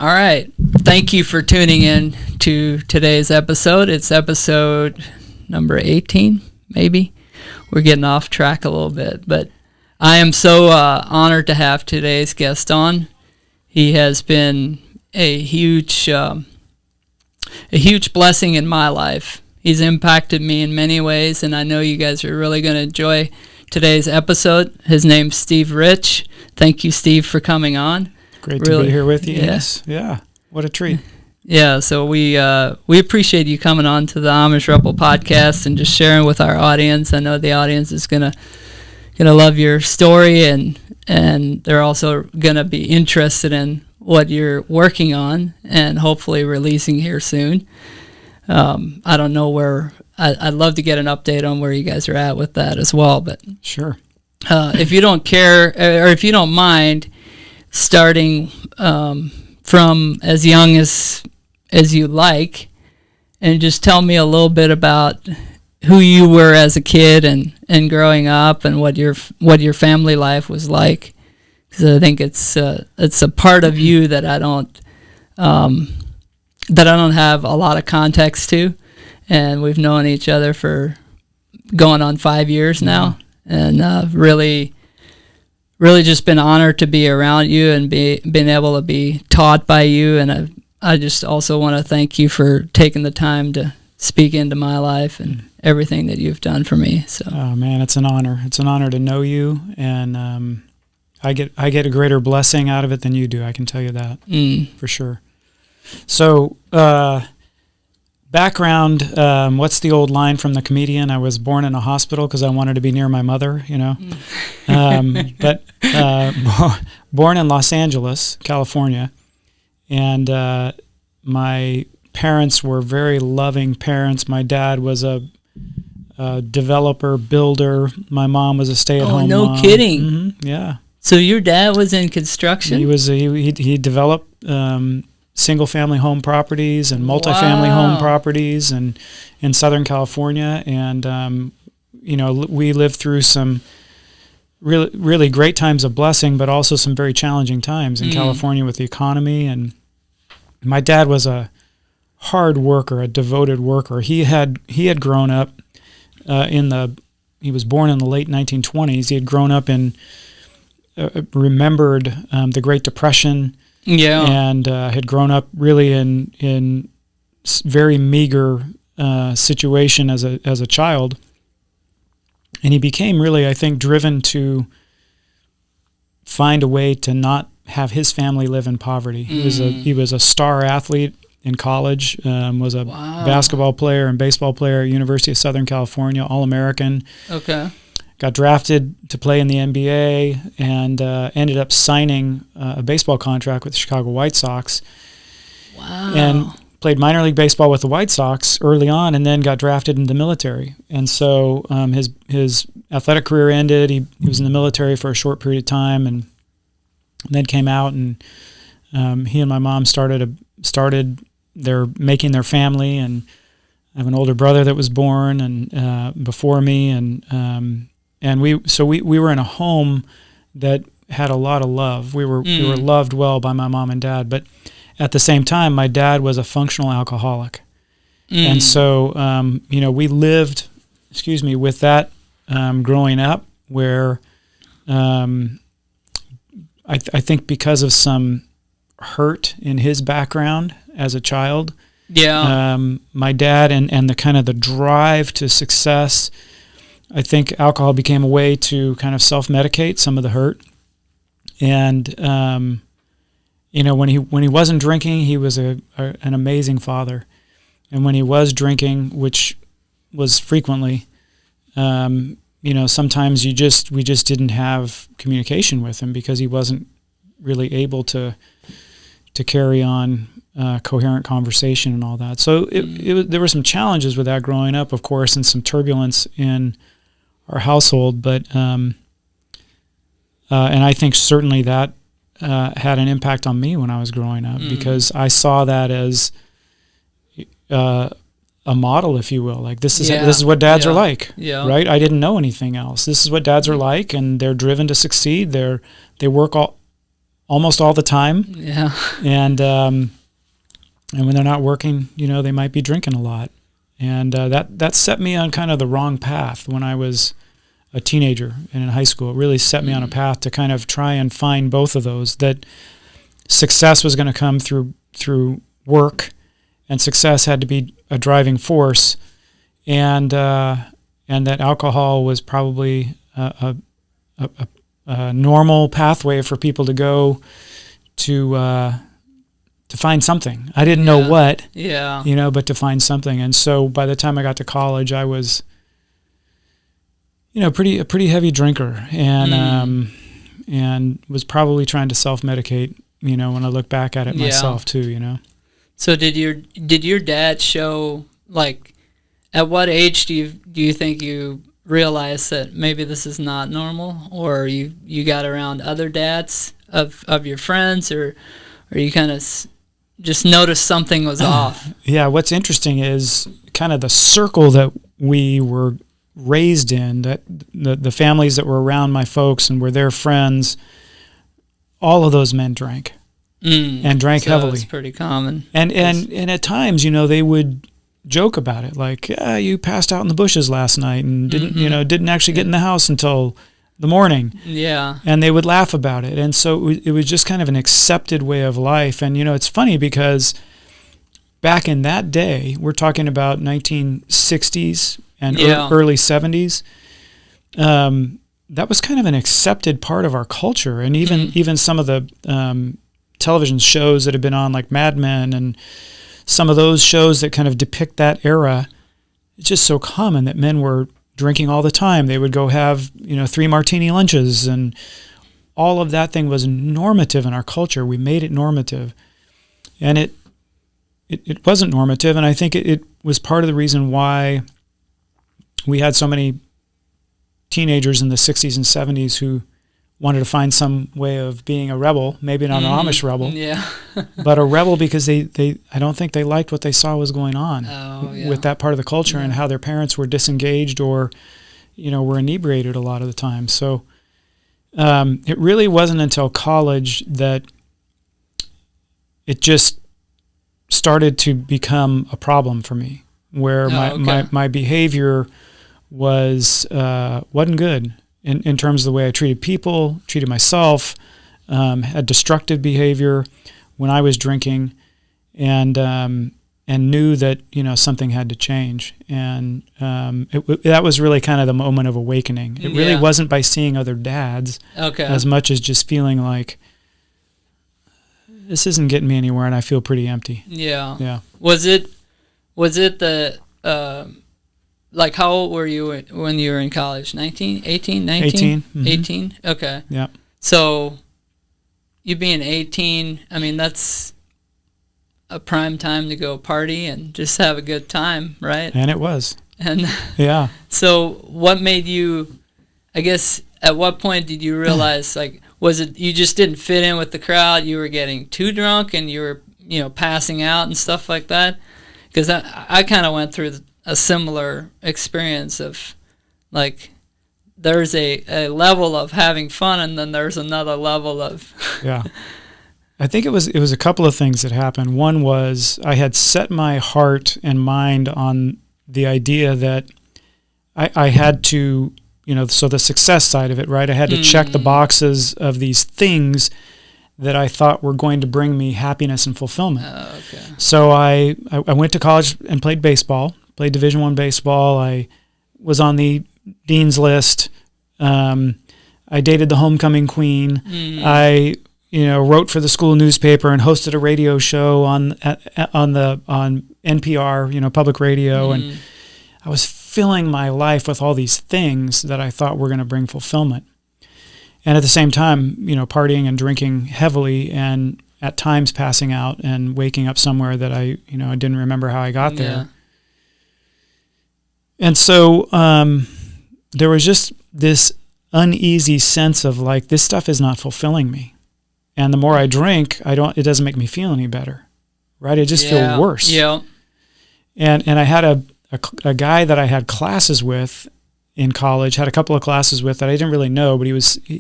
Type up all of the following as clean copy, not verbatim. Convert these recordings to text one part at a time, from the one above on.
All right. Thank you for tuning in to today's episode. It's episode number 18, maybe. We're getting off track a little bit, but I am so honored to have today's guest on. He has been a huge blessing in my life. He's impacted me in many ways, and I know you guys are really going to enjoy today's episode. His name's Steve Rich. Thank you, Steve, for coming on. Great to be here with you. Yes. Yeah. What a treat. Yeah. So we appreciate you coming on to the Amish Rebel podcast and just sharing with our audience. I know the audience is gonna love your story, and they're also gonna be interested in what you're working on and hopefully releasing here soon. I don't know where. I'd love to get an update on where you guys are at with that as well. But sure. If you don't care, or if you don't mind, starting from as young as you like, and just tell me a little bit about who you were as a kid and growing up, and what your family life was like, because I think it's a part of you that I don't have a lot of context to, and we've known each other for going on 5 years now, and really just been honored to be around you and been able to be taught by you. And I just also want to thank you for taking the time to speak into my life and everything that you've done for me. So, oh man, it's an honor. It's an honor to know you, and I get a greater blessing out of it than you do. I can tell you that for sure. So, background, what's the old line from the comedian? I was born in a hospital because I wanted to be near my mother, you know. But born in Los Angeles, California, and my parents were very loving parents. My dad was a developer, builder. My mom was a stay-at-home mom. mom. Kidding. Mm-hmm. Yeah. So your dad was in construction? He developed single-family home properties and multifamily home properties and in Southern California, and we lived through some really, really great times of blessing, but also some very challenging times in California with the economy. And my dad was a hard worker, a devoted worker. He had grown up he was born in the late 1920s. He had grown up in remembered the Great Depression. Yeah, and had grown up really in very meager situation as a child, and he became really, I think, driven to find a way to not have his family live in poverty. He was a star athlete in college, was a basketball player and baseball player at University of Southern California, All-American. Okay. Got drafted to play in the NBA and ended up signing a baseball contract with the Chicago White Sox. Wow. And played minor league baseball with the White Sox early on, and then got drafted in the military. And so his athletic career ended. He was in the military for a short period of time, and then came out, and he and my mom started making their family. And I have an older brother that was born and before me, and we were in a home that had a lot of love. We were loved well by my mom and dad, but at the same time, my dad was a functional alcoholic, and so we lived, with that growing up, where I think because of some hurt in his background as a child, my dad and the kind of the drive to success. I think alcohol became a way to kind of self-medicate some of the hurt. And, when he wasn't drinking, he was an amazing father. And when he was drinking, which was frequently, sometimes we just didn't have communication with him because he wasn't really able to carry on coherent conversation and all that. So there were some challenges with that growing up, of course, and some turbulence in our household, but and I think certainly that had an impact on me when I was growing up, because I saw that as a model, if you will. Like this is what dads are like, right? I didn't know anything else. This is what dads are like, and they're driven to succeed. They work almost all the time. Yeah. And when they're not working, they might be drinking a lot. And that set me on kind of the wrong path when I was a teenager and in high school. It really set me on a path to kind of try and find both of those, that success was going to come through work, and success had to be a driving force, and that alcohol was probably a normal pathway for people to go to find something. I didn't know what, but to find something. And so by the time I got to college, I was, a pretty heavy drinker, and was probably trying to self-medicate, when I look back at it myself too, So did your dad show, like, at what age do you think you realized that maybe this is not normal, or you got around other dads of your friends, or you kind of just noticed something was off? Yeah, what's interesting is kind of the circle that we were raised in, that the families that were around my folks and were their friends, all of those men drank, and drank heavily. It's pretty common. And at times, they would joke about it, like, you passed out in the bushes last night and didn't actually get in the house until the morning. Yeah. And they would laugh about it. And so it was just kind of an accepted way of life. And, it's funny because back in that day, we're talking about 1960s and early 70s, that was kind of an accepted part of our culture. And even some of the television shows that have been on, like Mad Men, and some of those shows that kind of depict that era, it's just so common that men were drinking all the time. They would go have, 3 martini lunches, and all of that thing was normative in our culture. We made it normative. And it wasn't normative, and I think it was part of the reason why we had so many teenagers in the 60s and 70s who wanted to find some way of being a rebel, maybe not an Amish rebel, but a rebel, because I don't think they liked what they saw was going on with that part of the culture, and how their parents were disengaged or, were inebriated a lot of the time. So it really wasn't until college that it just started to become a problem for me, where my behavior wasn't good in terms of the way I treated people, treated myself, had destructive behavior when I was drinking, and knew that something had to change. And that was really kind of the moment of awakening. It really wasn't by seeing other dads as much as just feeling like, this isn't getting me anywhere, and I feel pretty empty. Yeah. Was it the like, how old were you when you were in college? 19, 18, 19? 18. Mm-hmm. 18? Okay. Yeah. So you being 18, I mean, that's a prime time to go party and just have a good time, right? And it was. And yeah. So what made you, I guess, at what point did you realize, like, was it you just didn't fit in with the crowd, you were getting too drunk, and you were, passing out and stuff like that? Because I kind of went through a similar experience of, like, there's a level of having fun, and then there's another level of yeah. I think it was a couple of things that happened. One was I had set my heart and mind on the idea that I had to, so the success side of it, right? I had to check the boxes of these things that I thought were going to bring me happiness and fulfillment. Oh, okay. So I went to college and played baseball, played Division I baseball. I was on the dean's list. I dated the homecoming queen. I wrote for the school newspaper and hosted a radio show on NPR, public radio, and I was filling my life with all these things that I thought were going to bring fulfillment. And at the same time, partying and drinking heavily, and at times passing out and waking up somewhere that I didn't remember how I got there. And so there was just this uneasy sense of, like, this stuff is not fulfilling me. And the more I drink, it doesn't make me feel any better, right? I just feel worse. Yeah. And I had a guy that I had classes with, in college, had a couple of classes with that I didn't really know, but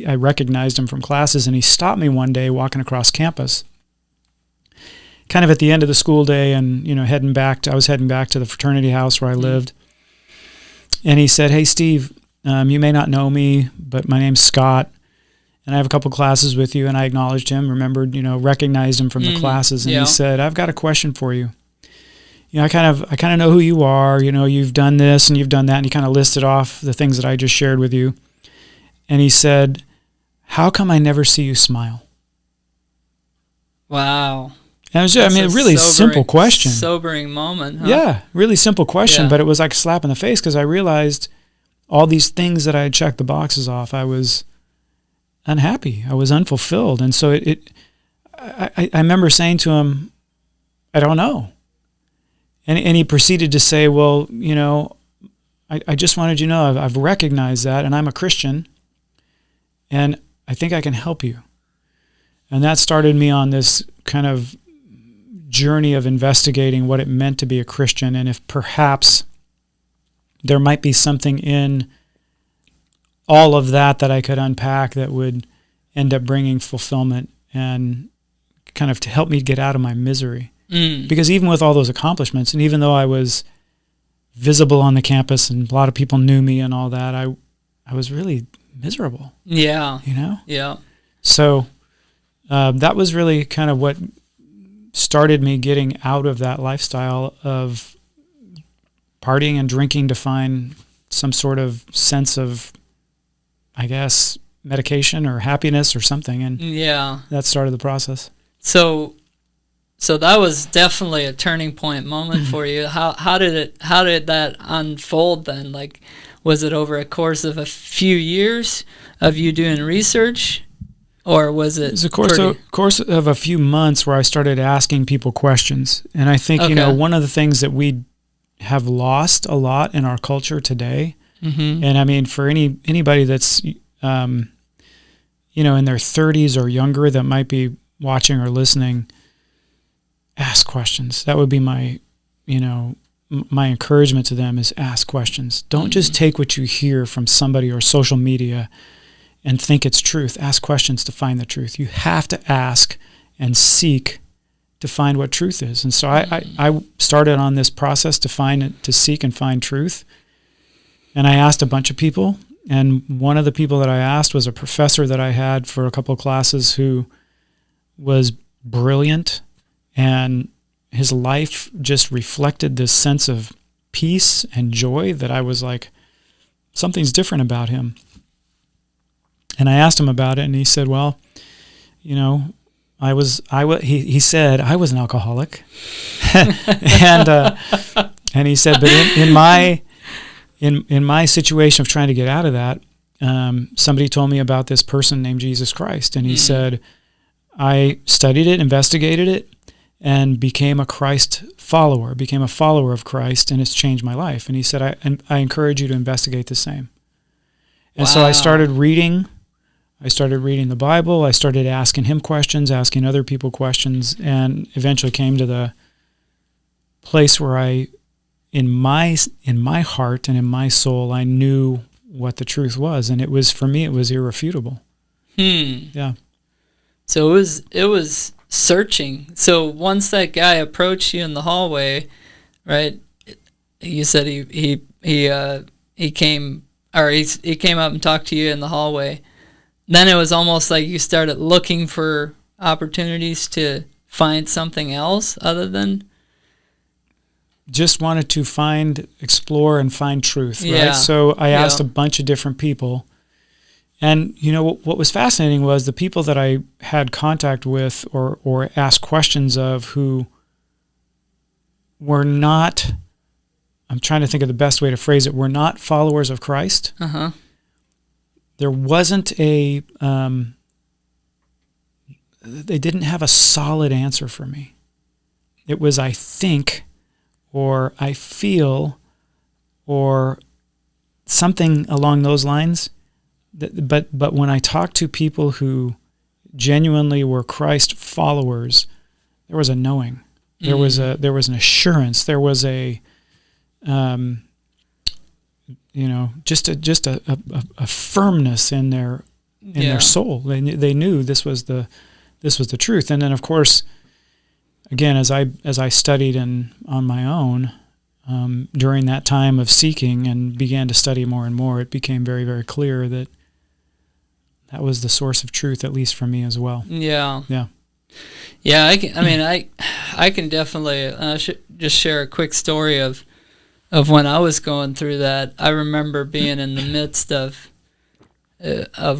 I recognized him from classes, and he stopped me one day walking across campus, kind of at the end of the school day, and I was heading back to the fraternity house where I lived. And he said, "Hey, Steve, you may not know me, but my name's Scott, and I have a couple classes with you." And I acknowledged him, remembered, recognized him from the classes, and he said, "I've got a question for you. I kind of know who you are. You've done this and you've done that," and he kind of listed off the things that I just shared with you. And he said, "How come I never see you smile?" Wow. And it was, a really simple question. Sobering moment, huh? Yeah, really simple question, but it was like a slap in the face, because I realized all these things that I had checked the boxes off, I was unhappy. I was unfulfilled. And so I remember saying to him, "I don't know." And he proceeded to say, "Well, I just wanted you to know I've recognized that, and I'm a Christian, and I think I can help you." And that started me on this kind of journey of investigating what it meant to be a Christian, and if perhaps there might be something in all of that I could unpack that would end up bringing fulfillment and kind of to help me get out of my misery. Because even with all those accomplishments, and even though I was visible on the campus and a lot of people knew me and all that, I was really miserable. Yeah. Yeah. So that was really kind of what started me getting out of that lifestyle of partying and drinking to find some sort of sense of, I guess, medication or happiness or something. And that started the process. So that was definitely a turning point moment for you. How did that unfold then? Like, was it over a course of a few years of you doing research? Or was it? It was a course of a few months where I started asking people questions. And I think, one of the things that we have lost a lot in our culture today, and I mean, for anybody that's, in their 30s or younger that might be watching or listening, ask questions. That would be my encouragement to them, is ask questions. Don't just take what you hear from somebody or social media and think it's truth. Ask questions to find the truth. You have to ask and seek to find what truth is. And so I started on this process to seek and find truth. And I asked a bunch of people. And one of the people that I asked was a professor that I had for a couple of classes who was brilliant. And his life just reflected this sense of peace and joy that I was like, something's different about him. And I asked him about it, and he said, "Well, he said I was an alcoholic," and he said, "But in my situation of trying to get out of that, somebody told me about this person named Jesus Christ, and he said I studied it, investigated it, and became a Christ follower, became a follower of Christ, and it's changed my life." And he said, I encourage you to investigate the same. And so I started reading the Bible. I started asking him questions, asking other people questions, and eventually came to the place where in my heart and in my soul, I knew what the truth was. And for me, it was irrefutable. Yeah. So it was searching. So once that guy approached you in the hallway, right? You said he came up and talked to you in the hallway. Then it was almost like you started looking for opportunities to find something else other than... Just wanted to explore and find truth, right? So I asked a bunch of different people. And, what was fascinating was the people that I had contact with or asked questions of who were not, I'm trying to think of the best way to phrase it, were not followers of Christ. There wasn't they didn't have a solid answer for me. It was, I think, or I feel, or something along those lines. But when I talked to people who genuinely were Christ followers, there was a knowing. There was an assurance. There was just a firmness in their soul. They knew this was the truth. And then, of course, again, as I studied on my own during that time of seeking and began to study more and more, it became very, very clear that was the source of truth, at least for me as well. Yeah. Yeah. Yeah, I can definitely just share a quick story of when I was going through that. I remember being in the midst of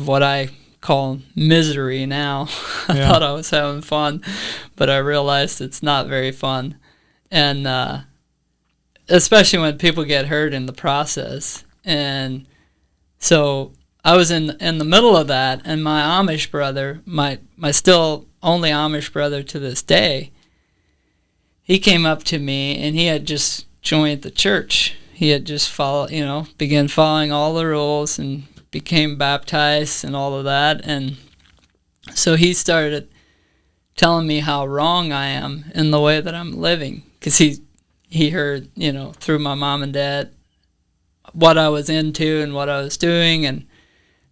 what I call misery now. I thought I was having fun, but I realized it's not very fun. And especially when people get hurt in the process. And so I was in the middle of that, and my Amish brother, my still only Amish brother to this day, he came up to me, and he had just joined the church. He had just began following all the rules and became baptized and all of that. And so he started telling me how wrong I am in the way that I'm living, because he heard, through my mom and dad, what I was into and what I was doing, and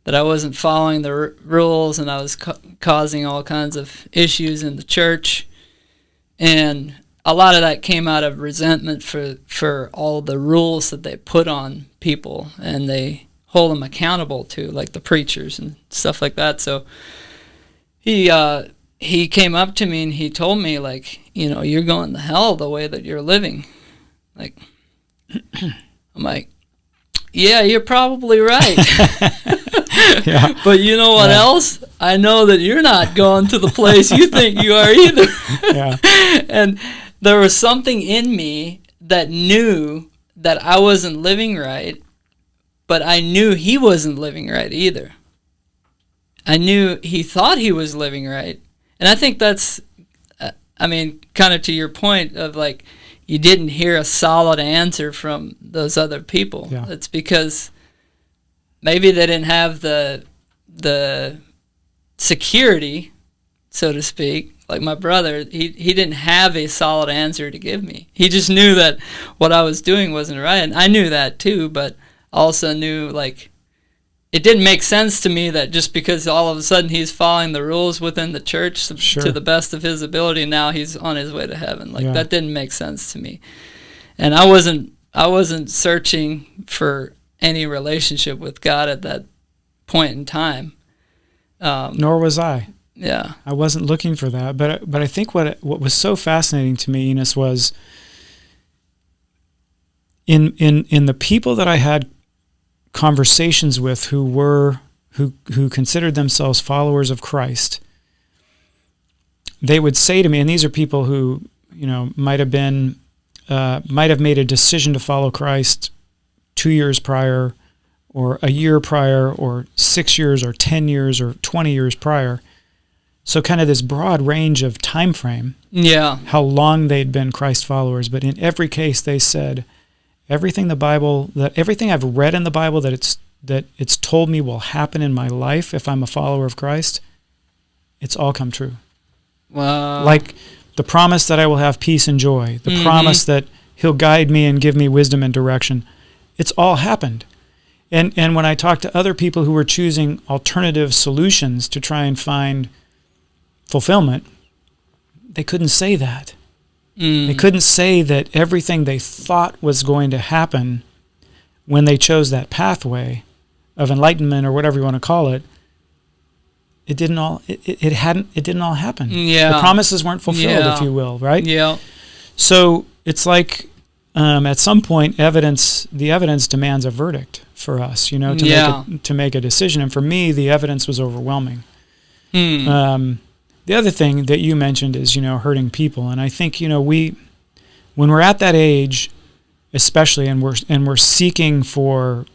that I wasn't following the rules, and I was causing all kinds of issues in the church. And a lot of that came out of resentment for all the rules that they put on people, and they hold them accountable to, like the preachers and stuff like that. So he came up to me and he told me, like, you're going to hell the way that you're living. Like, I'm like, yeah, you're probably right. Yeah. But you know what else? I know that you're not going to the place you think you are either. Yeah. And there was something in me that knew that I wasn't living right, but I knew he wasn't living right either. I knew he thought he was living right. And I think that's, kind of to your point of, like, you didn't hear a solid answer from those other people. Yeah. It's because maybe they didn't have the security, so to speak. Like my brother, he didn't have a solid answer to give me. He just knew that what I was doing wasn't right. And I knew that too, but also knew, like, it didn't make sense to me that just because all of a sudden he's following the rules within the church to the best of his ability, now he's on his way to heaven. Like, that didn't make sense to me. And I wasn't searching for any relationship with God at that point in time. Nor was I. Yeah. I wasn't looking for that. But I think what was so fascinating to me, Enos, was in the people that I had conversations with who considered themselves followers of Christ, they would say to me, and these are people who, might have made a decision to follow Christ 2 years prior, or a year prior, or 6 years, or 10 years, or 20 years prior. So kind of this broad range of time frame. Yeah. How long they'd been Christ followers. But in every case, they said, everything I've read in the Bible that it's told me will happen in my life if I'm a follower of Christ, it's all come true. Wow. Like the promise that I will have peace and joy, the promise that He'll guide me and give me wisdom and direction, it's all happened. And when I talk to other people who were choosing alternative solutions to try and find fulfillment, they couldn't say that. They couldn't say that everything they thought was going to happen when they chose that pathway of enlightenment, or whatever you want to call it. It didn't all happen. Yeah. The promises weren't fulfilled, if you will, right? Yeah. So it's like at some point, the evidence demands a verdict for us, to make a decision. And for me, the evidence was overwhelming. The other thing that you mentioned is, hurting people. And I think, when we're at that age, especially, and we're seeking for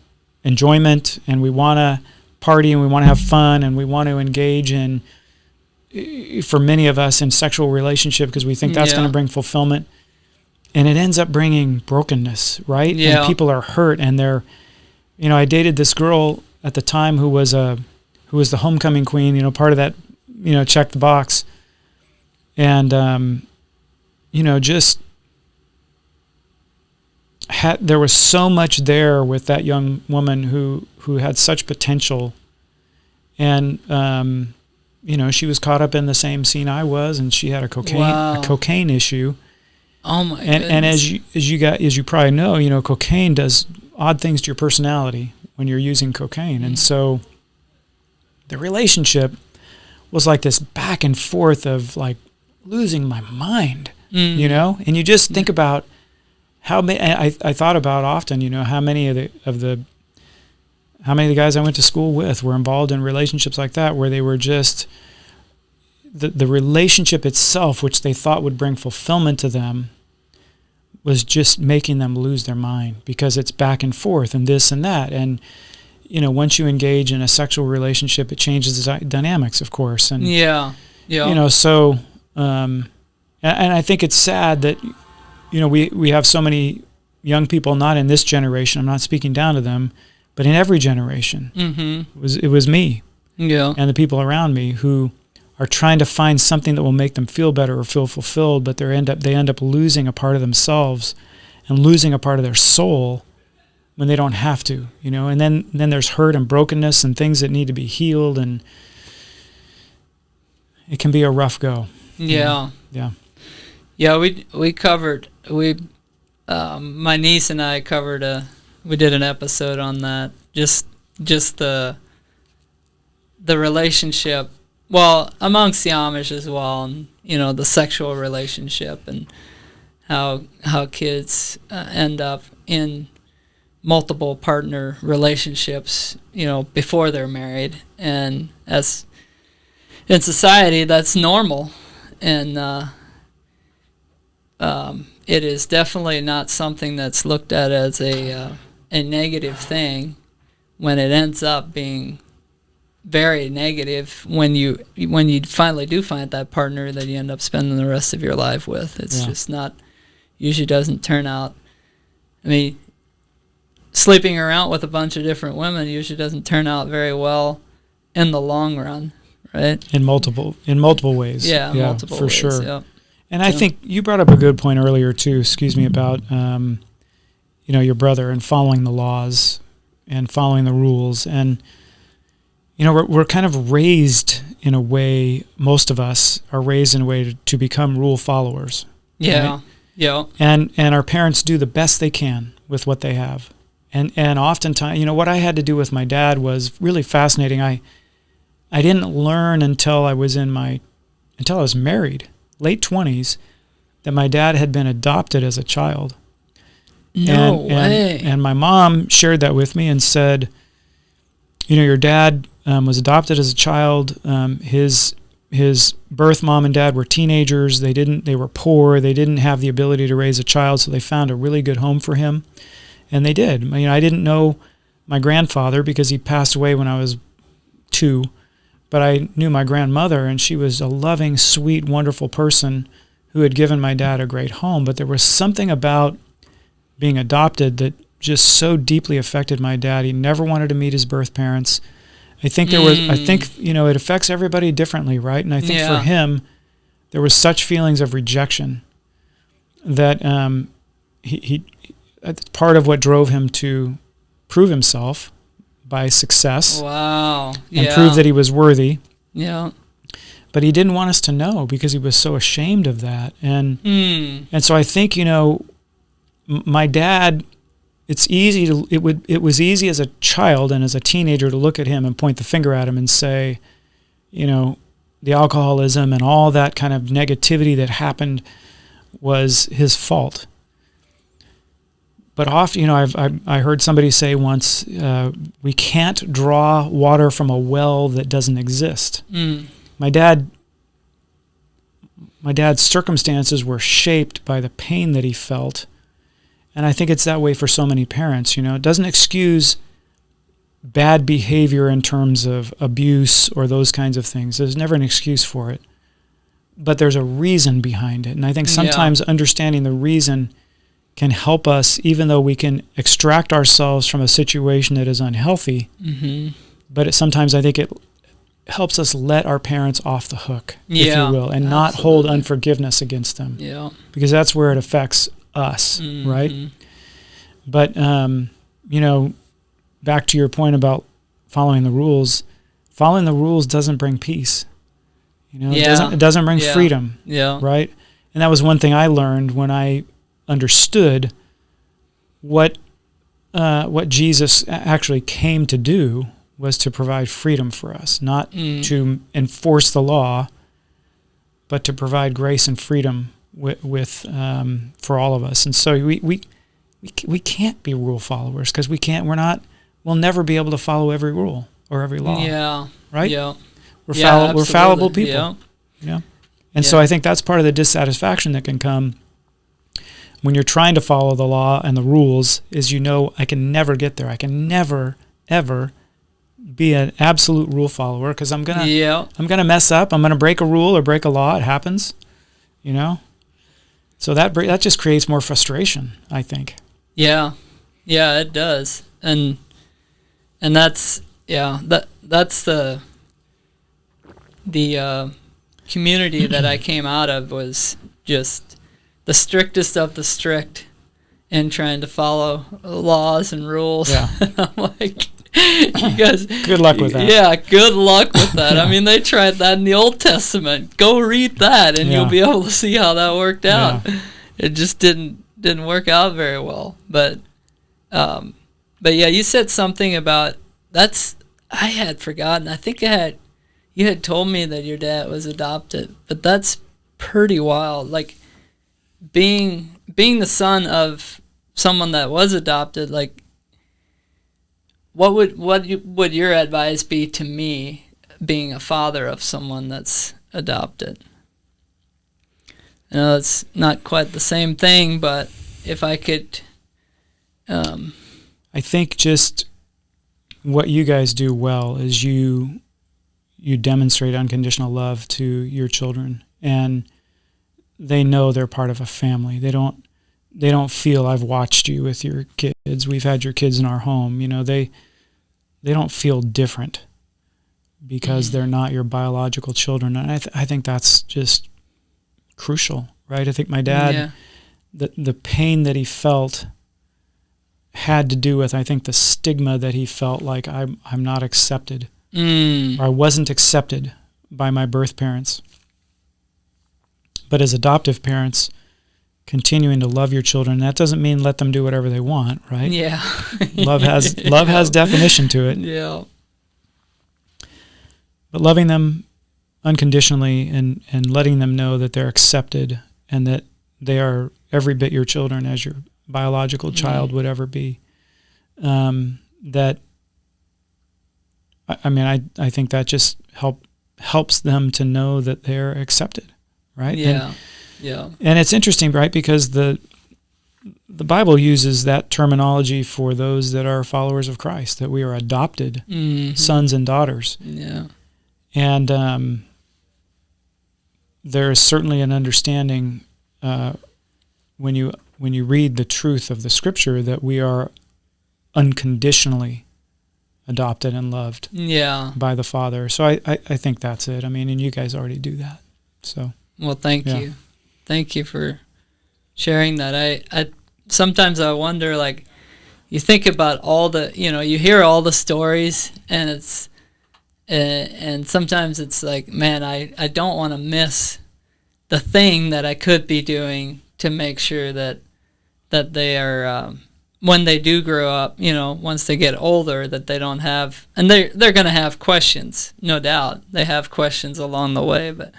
enjoyment, and we want to party, and we want to have fun, and we want to engage in, for many of us, in sexual relationship, because we think that's going to bring fulfillment. And it ends up bringing brokenness, right? Yeah. And people are hurt, and they're, I dated this girl at the time who was the homecoming queen, part of that, check the box. And, there was so much there with that young woman who had such potential, and she was caught up in the same scene I was, and she had a cocaine issue. Oh my goodness. And as you probably know, cocaine does odd things to your personality when you're using cocaine, and so the relationship was like this back and forth of like losing my mind, and you just think about how many. I thought about often, how many of the guys I went to school with were involved in relationships like that, where they were just the relationship itself, which they thought would bring fulfillment to them, was just making them lose their mind, because it's back and forth and this and that. And once you engage in a sexual relationship, it changes the dynamics, of course. And so and I think it's sad that we have so many young people, not in this generation, I'm not speaking down to them, but in every generation. It was me and the people around me who are trying to find something that will make them feel better or feel fulfilled, but they end up losing a part of themselves and losing a part of their soul when they don't have to, and then there's hurt and brokenness and things that need to be healed, and it can be a rough go. Yeah. We covered my niece and I we did an episode on that, just the relationship, well, amongst the Amish as well, and the sexual relationship, and how kids end up in multiple partner relationships, before they're married, and as in society that's normal, and it is definitely not something that's looked at as a negative thing, when it ends up being very negative when you finally do find that partner that you end up spending the rest of your life with. It's just not, usually doesn't turn out, I mean, sleeping around with a bunch of different women usually doesn't turn out very well in the long run, right? In multiple ways. Yeah, multiple for ways, sure. Yep. And I think you brought up a good point earlier too, about your brother and following the laws and following the rules. And we're kind of raised in a way, most of us are raised in a way to become rule followers. Yeah. Right? Yeah. And our parents do the best they can with what they have. And oftentimes, what I had to do with my dad was really fascinating. I didn't learn until I was married, late 20s, that my dad had been adopted as a child. No way. And my mom shared that with me and said, your dad was adopted as a child. His birth mom and dad were teenagers. They were poor. They didn't have the ability to raise a child, so they found a really good home for him. And they did. I didn't know my grandfather because he passed away when I was 2, but I knew my grandmother, and she was a loving, sweet, wonderful person who had given my dad a great home. But there was something about being adopted that just so deeply affected my dad. He never wanted to meet his birth parents. I think it affects everybody differently, right? And I think for him, there was such feelings of rejection that he part of what drove him to prove himself by success. Wow. And prove that he was worthy. Yeah. But he didn't want us to know because he was so ashamed of that. And so I think, my dad, it was easy as a child and as a teenager to look at him and point the finger at him and say, the alcoholism and all that kind of negativity that happened was his fault. But often, I heard somebody say once, we can't draw water from a well that doesn't exist. My dad's circumstances were shaped by the pain that he felt. And I think it's that way for so many parents. It doesn't excuse bad behavior in terms of abuse or those kinds of things. There's never an excuse for it. But there's a reason behind it. And I think sometimes understanding the reason can help us, even though we can extract ourselves from a situation that is unhealthy. But sometimes I think it helps us let our parents off the hook, if you will, and not hold unforgiveness against them. Yeah. Because that's where it affects us, right? But, back to your point about following the rules doesn't bring peace. It doesn't bring freedom. Yeah. Right? And that was one thing I learned when I understood what Jesus actually came to do was to provide freedom for us, not to enforce the law, but to provide grace and freedom with for all of us. And so we can't be rule followers because we'll never be able to follow every rule or every law. Yeah. Right? Yeah. We're fallible people. Yeah. And so I think that's part of the dissatisfaction that can come when you're trying to follow the law and the rules is, I can never get there. I can never, ever be an absolute rule follower because I'm gonna mess up. I'm gonna break a rule or break a law. It happens, So that just creates more frustration, I think. Yeah, it does, and that's that's the community that I came out of was just the strictest of the strict in trying to follow laws and rules. Yeah. I'm like, you guys, good luck with that. Yeah, good luck with that. I mean, they tried that in the Old Testament. Go read that, and you'll be able to see how that worked out. Yeah. It just didn't work out very well. But yeah, you said something about I had forgotten. I think you had told me that your dad was adopted, but that's pretty wild. Like being the son of someone that was adopted, like what would your advice be to me being a father of someone that's adopted? I know it's not quite the same thing, but if I could I think just what you guys do well is you demonstrate unconditional love to your children, and they know they're part of a family. They don't feel I've watched you with your kids. We've had your kids in our home. They don't feel different because they're not your biological children. And I think that's just crucial, right? I think my dad, the pain that he felt had to do with, I think, the stigma that he felt like I'm not accepted. Or I wasn't accepted by my birth parents. But as adoptive parents, continuing to love your children, that doesn't mean let them do whatever they want, right? Yeah. Love has definition to it. Yeah. But loving them unconditionally and letting them know that they're accepted and that they are every bit your children as your biological child would ever be. I think that just helps them to know that they're accepted, right? Yeah, And it's interesting, right? Because the Bible uses that terminology for those that are followers of Christ, that we are adopted sons and daughters. Yeah. And there is certainly an understanding when you read the truth of the Scripture that we are unconditionally adopted and loved by the Father. So I think that's it. I mean, and you guys already do that. So well, thank you. Thank you for sharing that. I sometimes I wonder, like, you think about all the, you hear all the stories, and it's and sometimes it's like, man, I don't want to miss the thing that I could be doing to make sure that they are when they do grow up, once they get older, that they don't have, and they're going to have questions, no doubt. They have questions along the way, but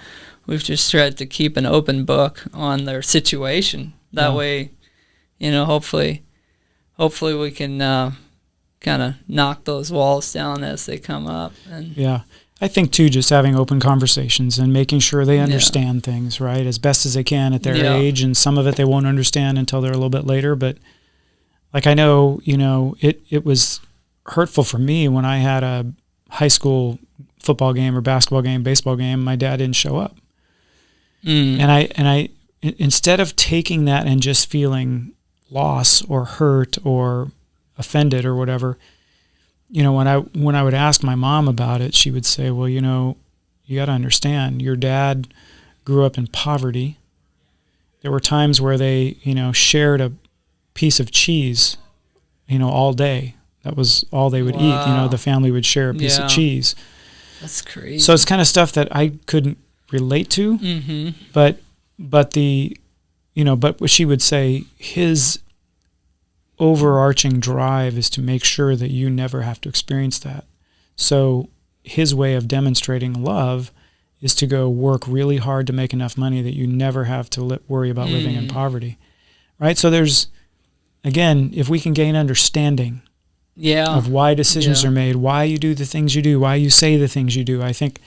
we've just tried to keep an open book on their situation. That way, hopefully we can kind of knock those walls down as they come up. And I think too, just having open conversations and making sure they understand things, right, as best as they can at their age. And some of it they won't understand until they're a little bit later. But like, I know, it was hurtful for me when I had a high school football game or basketball game, baseball game, my dad didn't show up. And I instead of taking that and just feeling loss or hurt or offended or whatever, when I would ask my mom about it, she would say, well, you got to understand, your dad grew up in poverty. There were times where they, shared a piece of cheese all day. That was all they would eat. The family would share a piece of cheese. That's crazy. So it's kind of stuff that I couldn't relate to. Mm-hmm. But what she would say, his overarching drive is to make sure that you never have to experience that. So his way of demonstrating love is to go work really hard to make enough money that you never have to worry about living in poverty. Right? So there's, again, if we can gain understanding of why decisions are made, why you do the things you do, why you say the things you do, I think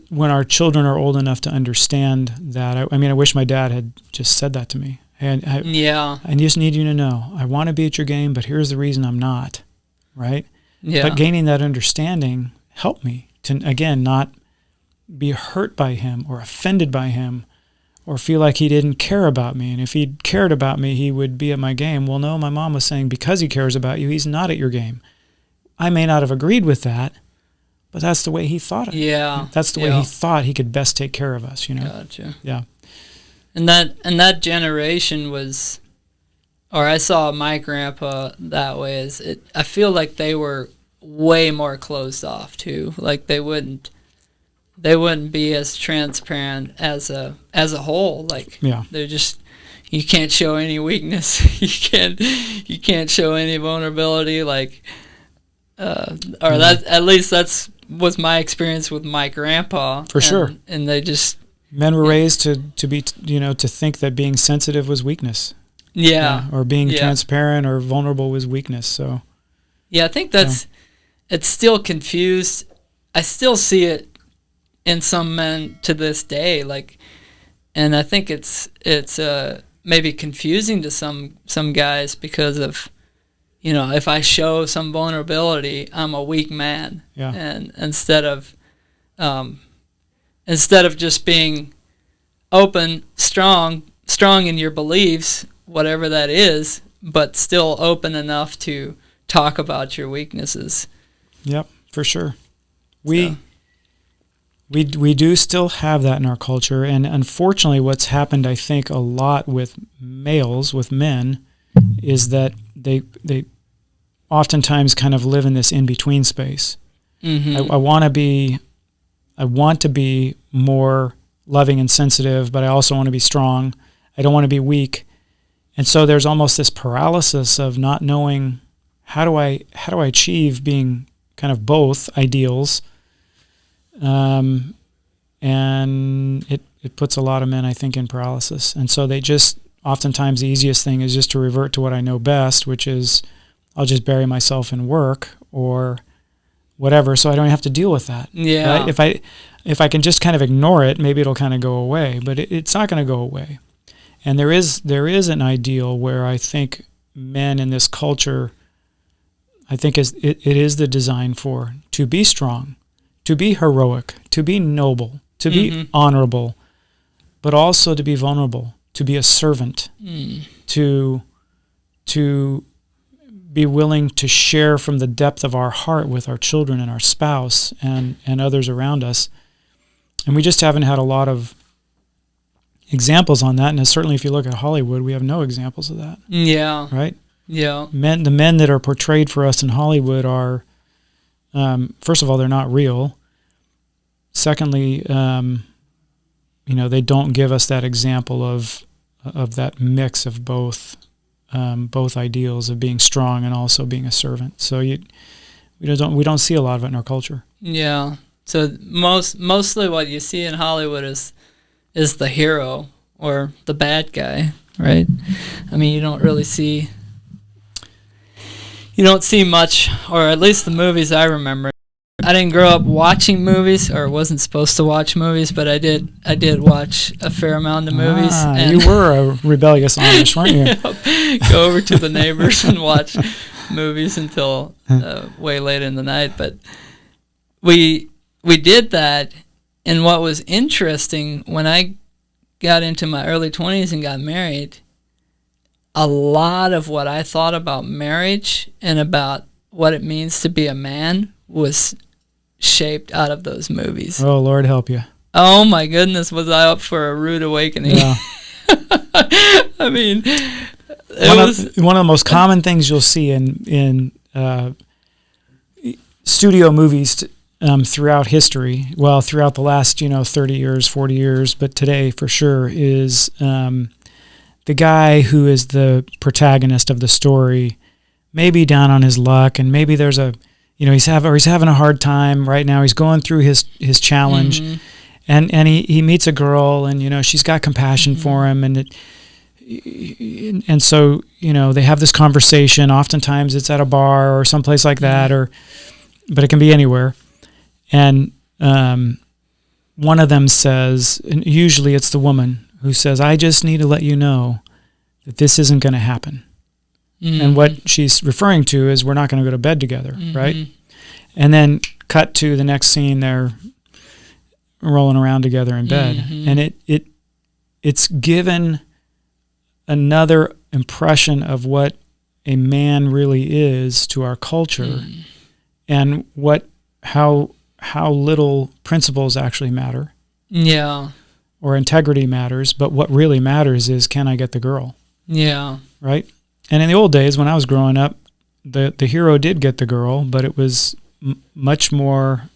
when our children are old enough to understand that, I wish my dad had just said that to me. And I just need you to know, I want to be at your game, but here's the reason I'm not, right? Yeah. But gaining that understanding helped me to, again, not be hurt by him or offended by him or feel like he didn't care about me. And if he cared about me, he would be at my game. Well, no, my mom was saying, because he cares about you, he's not at your game. I may not have agreed with that, but that's the way he thought it. Yeah. That's the way he thought he could best take care of us, Gotcha. Yeah. And that generation was, or I saw my grandpa that way. I feel like they were way more closed off too. Like they wouldn't be as transparent as a whole. Like they're just, you can't show any weakness. you can't show any vulnerability. Like, that was my experience with my grandpa. For sure. And they just. Men were raised to be, to think that being sensitive was weakness. Yeah. Or being transparent or vulnerable was weakness. So. Yeah, I think it's still confused. I still see it in some men to this day. Like, and I think it's maybe confusing to some guys because of, if I show some vulnerability, I'm a weak man. Yeah. And instead of just being open, strong in your beliefs, whatever that is, but still open enough to talk about your weaknesses. Yep, for sure. We do still have that in our culture, and unfortunately what's happened, I think, a lot with males, with men, is that they oftentimes kind of live in this in-between space. Mm-hmm. I want to be more loving and sensitive, but I also want to be strong. I don't want to be weak. And so there's almost this paralysis of not knowing how do I achieve being kind of both ideals. And it puts a lot of men, I think, in paralysis. And so they just, oftentimes the easiest thing is just to revert to what I know best, which is I'll just bury myself in work or whatever, so I don't have to deal with that. Yeah. Right? If I can just kind of ignore it, maybe it'll kind of go away, but it's not going to go away. And there is an ideal where I think men in this culture, I think it is the design for to be strong, to be heroic, to be noble, to be honorable, but also to be vulnerable, to be a servant, to be willing to share from the depth of our heart with our children and our spouse and others around us. And we just haven't had a lot of examples on that. And certainly if you look at Hollywood, we have no examples of that. Yeah. Right? Yeah. The men that are portrayed for us in Hollywood are, first of all, they're not real. Secondly, they don't give us that example of that mix of both ideals of being strong and also being a servant. So we don't see a lot of it in our culture. Yeah. So mostly what you see in Hollywood is the hero or the bad guy, right? I mean, you don't see much, or at least the movies I remember. I didn't grow up watching movies, or wasn't supposed to watch movies, but I did watch a fair amount of movies. And you were a rebellious Amish, weren't you? Go over to the neighbors and watch movies until way late in the night. But we did that, and what was interesting, when I got into my early 20s and got married, a lot of what I thought about marriage and about what it means to be a man was shaped out of those movies. Oh, Lord help you. Oh my goodness, was I up for a rude awakening. Yeah. I mean, one of the most common things you'll see in studio movies throughout history, well, throughout the last 30 years, 40 years, but today for sure, is the guy who is the protagonist of the story, maybe down on his luck, and maybe there's he's having a hard time right now. He's going through his challenge, and he meets a girl, and she's got compassion for him, and so they have this conversation. Oftentimes it's at a bar or someplace like that, but it can be anywhere. And one of them says, and usually it's the woman who says, "I just need to let you know that this isn't going to happen." And what she's referring to is we're not going to go to bed together, right? And then cut to the next scene, they're rolling around together in bed. And it's given another impression of what a man really is to our culture, and how little principles actually matter. Yeah. Or integrity matters, but what really matters is, can I get the girl? Yeah. Right? And in the old days, when I was growing up, the hero did get the girl, but it was much more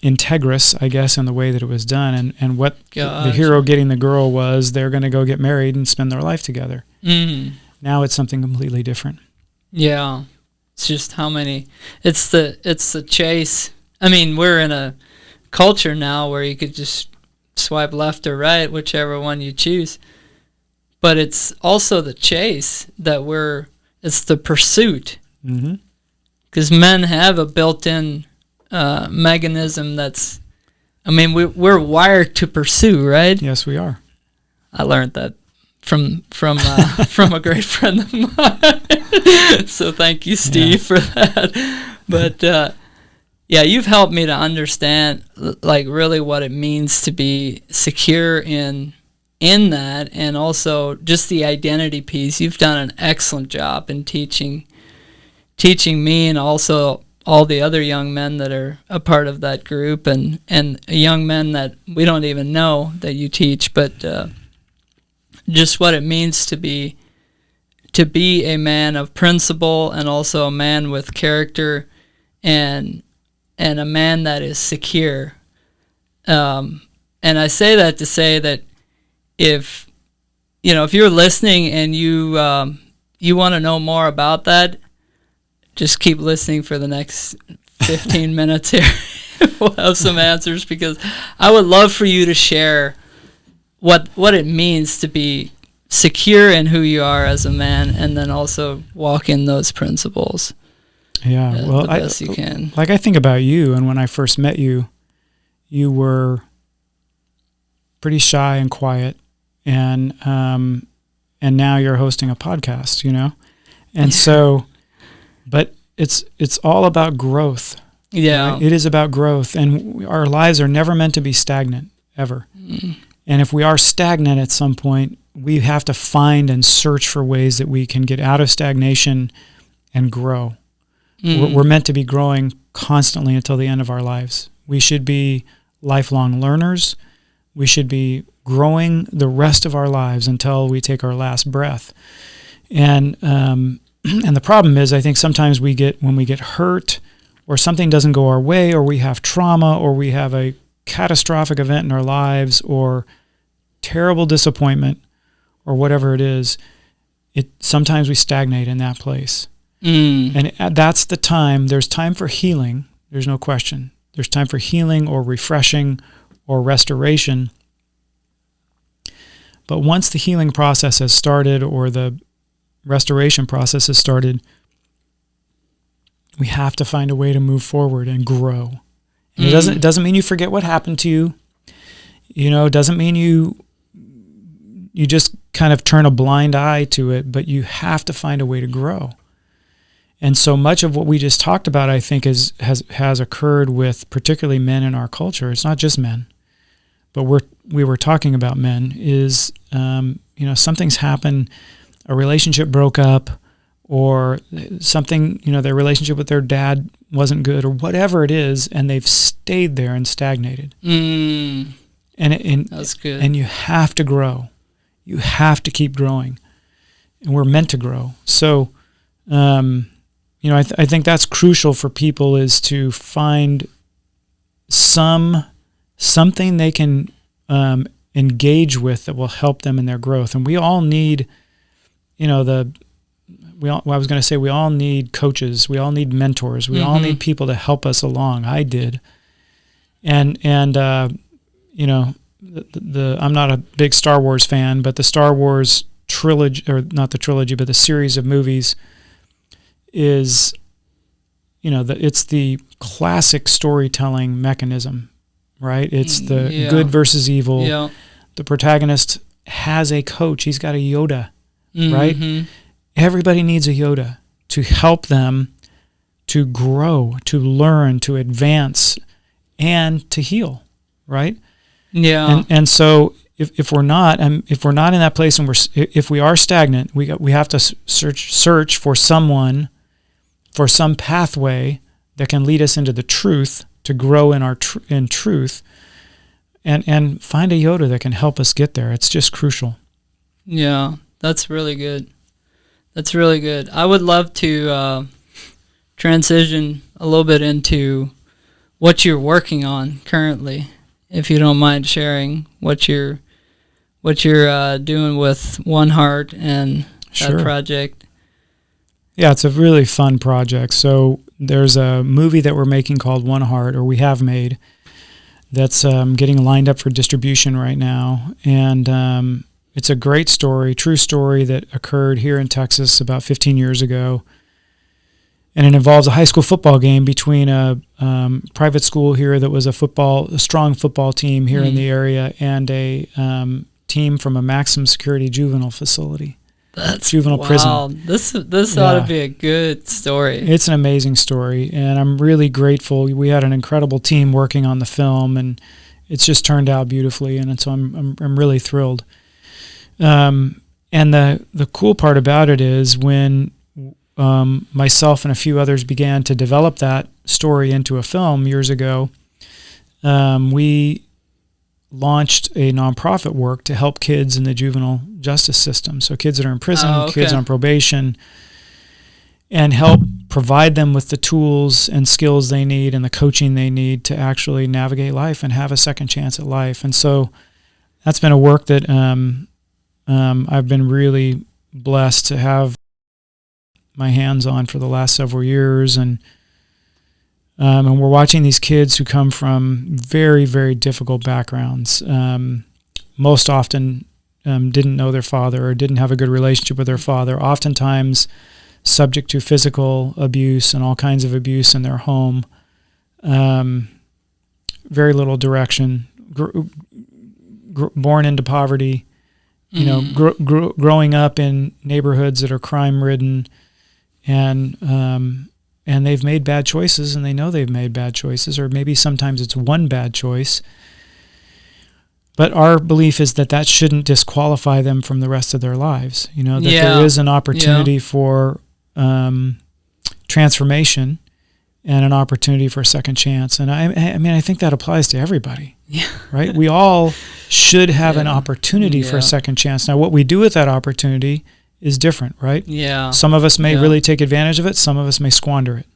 integrous, I guess, in the way that it was done. And what the hero getting the girl was, they're going to go get married and spend their life together. Now it's something completely different. Yeah. It's just it's the chase. I mean, we're in a culture now where you could just swipe left or right, whichever one you choose. But it's also the chase it's the pursuit. Because men have a built-in mechanism we're wired to pursue, right? Yes, we are. I learned that from a great friend of mine. So thank you, Steve, for that. But you've helped me to understand really what it means to be secure in that, and also just the identity piece. You've done an excellent job in teaching me, and also all the other young men that are a part of that group, and young men that we don't even know that you teach, but just what it means to be a man of principle, and also a man with character, and a man that is secure. And I say that to say that if you're listening and you want to know more about that, just keep listening for the next 15 minutes here. We'll have some answers, because I would love for you to share what it means to be secure in who you are as a man, and then also walk in those principles. Yeah, the best you can. Like, I think about you, and when I first met you, you were pretty shy and quiet, and now you're hosting a podcast, and so, but it's all about growth. Yeah, right? It is about growth, and our lives are never meant to be stagnant, ever. And if we are stagnant at some point, we have to find and search for ways that we can get out of stagnation and grow. We're meant to be growing constantly until the end of our lives. We should be lifelong learners. We should be growing the rest of our lives until we take our last breath. And the problem is, I think sometimes when we get hurt, or something doesn't go our way, or we have trauma, or we have a catastrophic event in our lives, or terrible disappointment, or whatever it is, sometimes we stagnate in that place. And that's the time. There's time for healing. There's no question. There's time for healing, or refreshing, or restoration. But once the healing process has started, or the restoration process has started, we have to find a way to move forward and grow. And it doesn't mean you forget what happened to you. It doesn't mean you just kind of turn a blind eye to it, but you have to find a way to grow. And so much of what we just talked about, I think, has occurred with particularly men in our culture. It's not just men, but we were talking about men. Is something's happened, a relationship broke up, or something, their relationship with their dad wasn't good, or whatever it is, and they've stayed there and stagnated. And that's good. And you have to grow. You have to keep growing, and we're meant to grow. So, I think that's crucial for people, is to find something they can engage with that will help them in their growth. And we all need, we all need coaches. We all need mentors. We all need people to help us along. I did. And I'm not a big Star Wars fan, but the Star Wars trilogy, or not the trilogy, but the series of movies is, it's the classic storytelling mechanism, right? It's the good versus evil. Yeah. The protagonist has a coach. He's got a Yoda, right? Everybody needs a Yoda to help them to grow, to learn, to advance, and to heal, right? Yeah. And so if we're not in that place, and if we are stagnant, we have to search for someone, for some pathway that can lead us into the truth, to grow in truth, and find a Yoda that can help us get there. It's just crucial. Yeah, that's really good. That's really good. I would love to transition a little bit into what you're working on currently, if you don't mind sharing what you're doing with One Heart and that project. Yeah, it's a really fun project. So there's a movie that we're making called One Heart, or we have made, that's getting lined up for distribution right now. And it's a great story, true story that occurred here in Texas about 15 years ago. And it involves a high school football game between a private school here that was a strong football team here in the area, and a team from a maximum security juvenile facility. That's juvenile prison. This ought to be a good story. It's an amazing story, and I'm really grateful. We had an incredible team working on the film, and it's just turned out beautifully, and so I'm really thrilled. And the cool part about it is, when myself and a few others began to develop that story into a film years ago, we launched a nonprofit work to help kids in the juvenile justice system. So kids that are in prison, kids on probation, and help provide them with the tools and skills they need and the coaching they need to actually navigate life and have a second chance at life. And so that's been a work that I've been really blessed to have my hands on for the last several years. And we're watching these kids who come from very, very difficult backgrounds. Most often didn't know their father, or didn't have a good relationship with their father, oftentimes subject to physical abuse and all kinds of abuse in their home. Very little direction, born into poverty, growing up in neighborhoods that are crime-ridden, and they've made bad choices, and they know they've made bad choices, or maybe sometimes it's one bad choice. But our belief is that shouldn't disqualify them from the rest of their lives. That there is an opportunity for transformation and an opportunity for a second chance. And I think that applies to everybody. Yeah. Right? We all should have an opportunity for a second chance. Now, what we do with that opportunity is different, right? Yeah. Some of us may really take advantage of it. Some of us may squander it.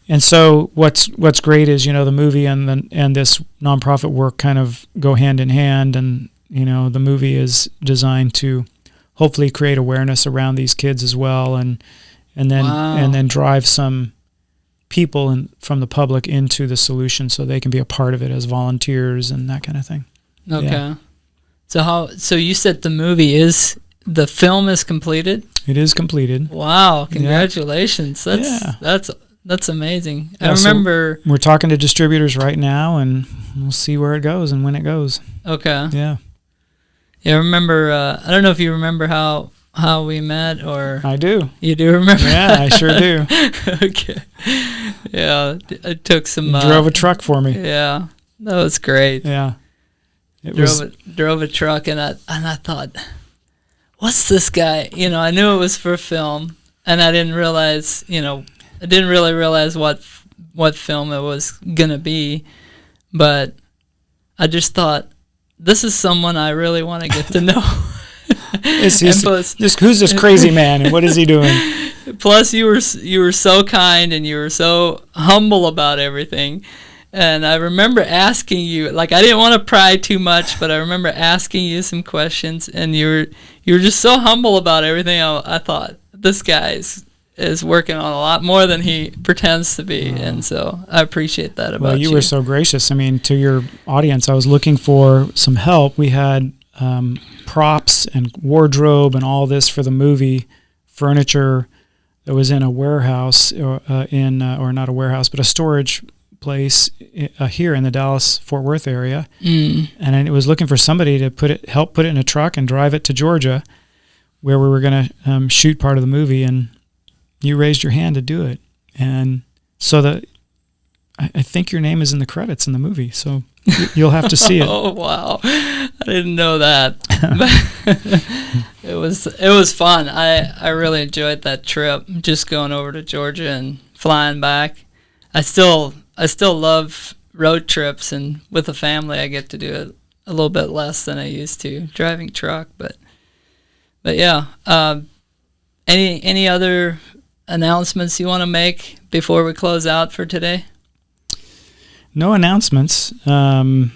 And so what's great is, the movie and this nonprofit work kind of go hand in hand. And, the movie is designed to hopefully create awareness around these kids as well. And then drive some people from the public into the solution, so they can be a part of it as volunteers and that kind of thing. Okay. Yeah. So you said the film is completed? It is completed. Wow, congratulations. Yeah. That's amazing. Yeah, I remember we're talking to distributors right now, and we'll see where it goes and when it goes. Okay. Yeah. Yeah, I remember I don't know if you remember how we met, or I do. You do remember? Yeah, I sure do. Okay. Yeah, I took some you drove a truck for me. Yeah. That was great. Yeah. Drove a truck, and I thought, what's this guy? I knew it was for film, and I didn't realize, I didn't really realize what film it was gonna be, but I just thought this is someone I really want to get to know. Who's this crazy man, and what is he doing? Plus, you were so kind, and you were so humble about everything. And I remember asking you, like, I didn't want to pry too much, but I remember asking you some questions, and you were just so humble about everything. I thought, this guy is working on a lot more than he pretends to be, and so I appreciate that about you. Well, you were so gracious. I mean, to your audience, I was looking for some help. We had props and wardrobe and all this for the movie, furniture that was in a warehouse, or not a warehouse, but a storage place here in the Dallas-Fort Worth area, and it was looking for somebody to help put it in a truck and drive it to Georgia, where we were going to shoot part of the movie, and you raised your hand to do it, and so I think your name is in the credits in the movie, so you'll have to see it. Oh wow, I didn't know that. It was fun. I really enjoyed that trip, just going over to Georgia and flying back. I still love road trips, and with a family I get to do it a little bit less than I used to driving truck, but yeah. Any other announcements you want to make before we close out for today? No announcements. My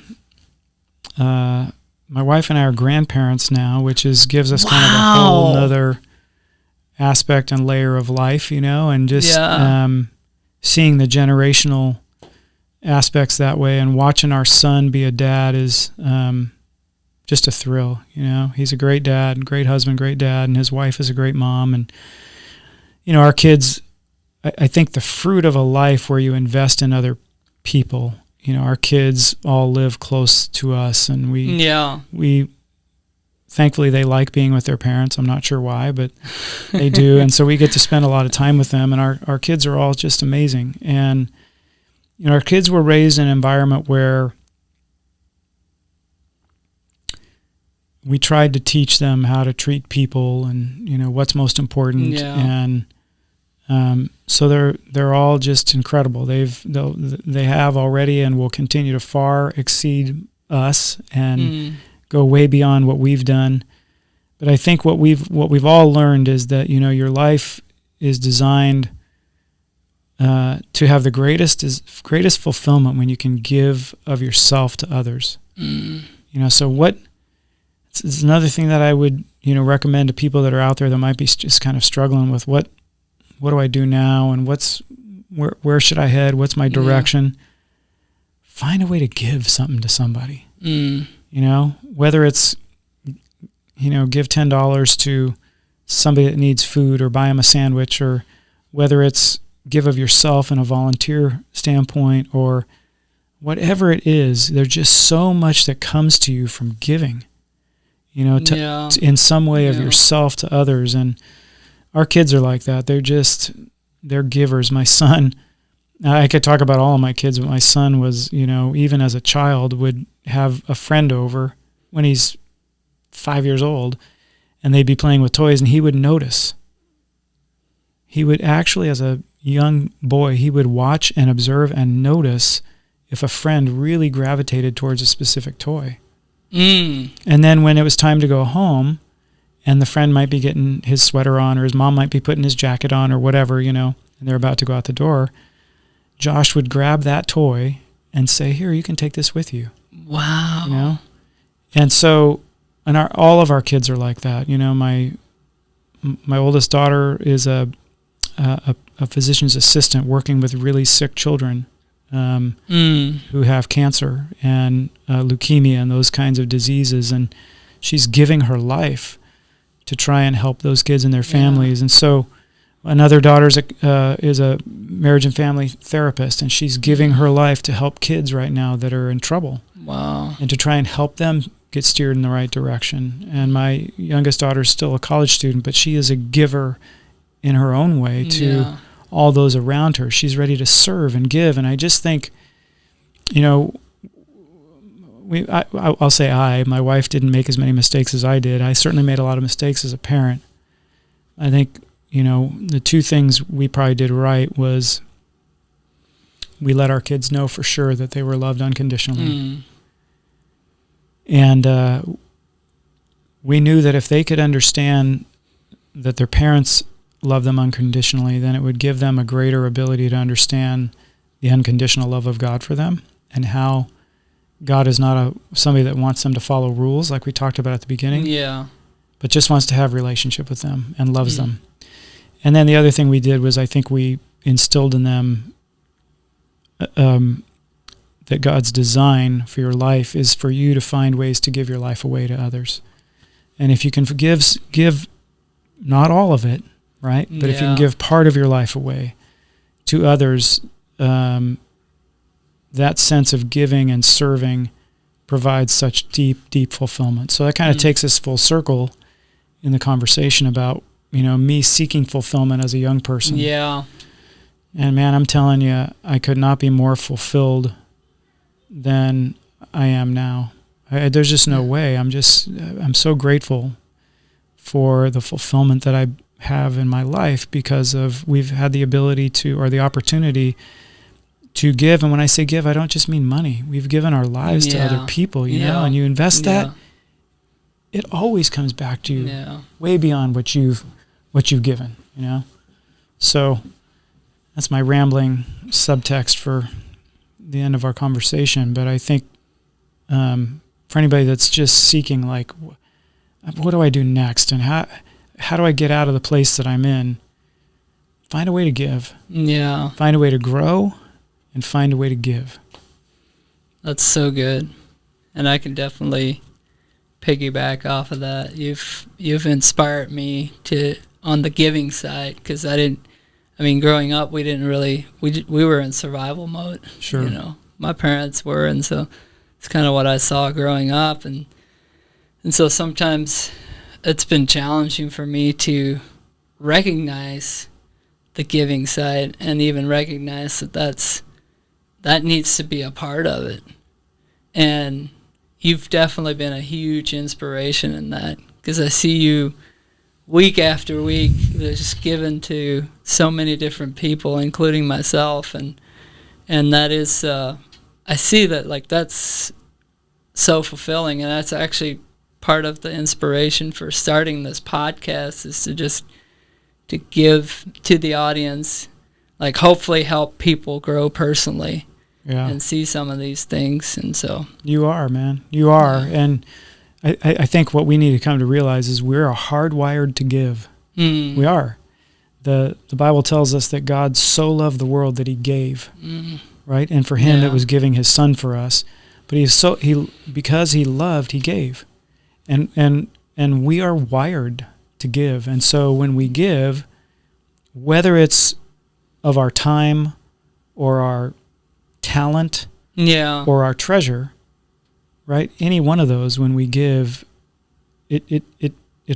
wife and I are grandparents now, which gives us kind of a whole nother aspect and layer of life, and just seeing the generational aspects that way, and watching our son be a dad is just a thrill. He's a great dad, great husband, great dad, and his wife is a great mom. And our kids, I think the fruit of a life where you invest in other people, our kids all live close to us, and we thankfully they like being with their parents. I'm not sure why, but they do. And so we get to spend a lot of time with them, and our kids are all just amazing. And our kids were raised in an environment where we tried to teach them how to treat people and what's most important. And so they're all just incredible. They have already and will continue to far exceed us and go way beyond what we've done. But I think what we've all learned is that your life is designed to have the greatest fulfillment when you can give of yourself to others. So it's another thing that I would recommend to people that are out there that might be just kind of struggling with what do I do now, and where should I head? What's my direction? Find a way to give something to somebody. Whether it's give $10 to somebody that needs food, or buy them a sandwich, or whether it's give of yourself in a volunteer standpoint, or whatever it is. There's just so much that comes to you from giving, to in some way of yourself to others. And our kids are like that. They're givers. My son, I could talk about all of my kids, but my son was, even as a child, would have a friend over when he's 5 years old, and they'd be playing with toys, and he would notice. He would actually, as a young boy, he would watch and observe and notice if a friend really gravitated towards a specific toy. And then when it was time to go home, and the friend might be getting his sweater on, or his mom might be putting his jacket on, or whatever, and they're about to go out the door, Josh would grab that toy and say, "Here, you can take this with you." Wow. And so, all of our kids are like that. My oldest daughter is a physician's assistant working with really sick children who have cancer and leukemia and those kinds of diseases, and she's giving her life to try and help those kids and their families. And so another daughter is a marriage and family therapist, and she's giving her life to help kids right now that are in trouble. Wow. And to try and help them get steered in the right direction. And my youngest daughter is still a college student, but she is a giver in her own way to all those around her. She's ready to serve and give. And I just think, I'll say my wife didn't make as many mistakes as I did. I certainly made a lot of mistakes as a parent. I think, the two things we probably did right was we let our kids know for sure that they were loved unconditionally. And we knew that if they could understand that their parents love them unconditionally, then it would give them a greater ability to understand the unconditional love of God for them, and how God is not somebody that wants them to follow rules like we talked about at the beginning. Yeah. But just wants to have a relationship with them and loves them. And then the other thing we did was, I think we instilled in them that God's design for your life is for you to find ways to give your life away to others. And if you can give not all of it, right? But if you can give part of your life away to others, that sense of giving and serving provides such deep, deep fulfillment. So that kind of takes us full circle in the conversation about, me seeking fulfillment as a young person. Yeah. And man, I'm telling you, I could not be more fulfilled than I am now. There's just no way. I'm so grateful for the fulfillment that I have in my life because we've had the ability to, or the opportunity to give. And when I say give, I don't just mean money. We've given our lives to other people, you know, and you invest that, it always comes back to you way beyond what you've given, So that's my rambling subtext for the end of our conversation. But I think for anybody that's just seeking, like, what do I do next, and how do I get out of the place that I'm in? Find a way to give. Yeah. Find a way to grow, and find a way to give. That's so good, and I can definitely piggyback off of that. You've inspired me on the giving side, because growing up, we didn't really, we were in survival mode. Sure. My parents were, and so it's kind of what I saw growing up, and so sometimes it's been challenging for me to recognize the giving side, and even recognize that needs to be a part of it. And you've definitely been a huge inspiration in that, because I see you week after week just given to so many different people, including myself, and that is I see that, like, that's so fulfilling, and that's actually part of the inspiration for starting this podcast, is to give to the audience, like, hopefully help people grow personally and see some of these things. And so you are, man, you are. And I think what we need to come to realize is we're hardwired to give. We are. The Bible tells us that God so loved the world that he gave, right? And for him, it was giving his son for us. But because he loved, he gave. And we are wired to give. And so when we give, whether it's of our time or our talent or our treasure, right? Any one of those, when we give, it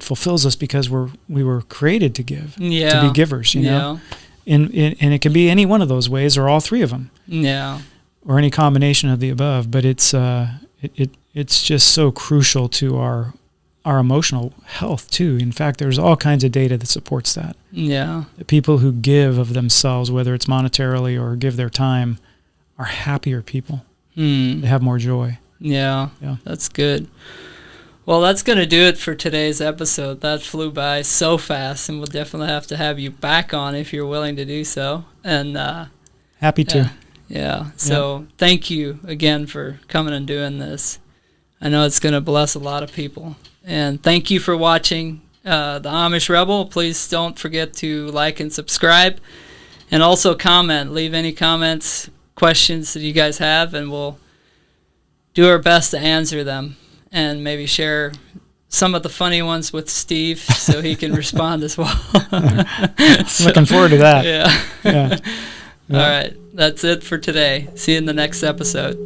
fulfills us, because we were created to give, to be givers, you know? And it can be any one of those ways, or all three of them. Or any combination of the above. But it's just so crucial to our emotional health too. In fact, there's all kinds of data that supports that. The people who give of themselves, whether it's monetarily or give their time, are happier people. They have more joy. That's good. Well, that's going to do it for today's episode. That flew by so fast, and we'll definitely have to have you back on if you're willing to do so. And happy to. So thank you again for coming and doing this. I know it's going to bless a lot of people. And thank you for watching the Amish Rebel. Please don't forget to like and subscribe, and also comment. Leave any comments, questions that you guys have, and we'll do our best to answer them, and maybe share some of the funny ones with Steve so he can respond as well. Looking forward to that. All right. That's it for today. See you in the next episode.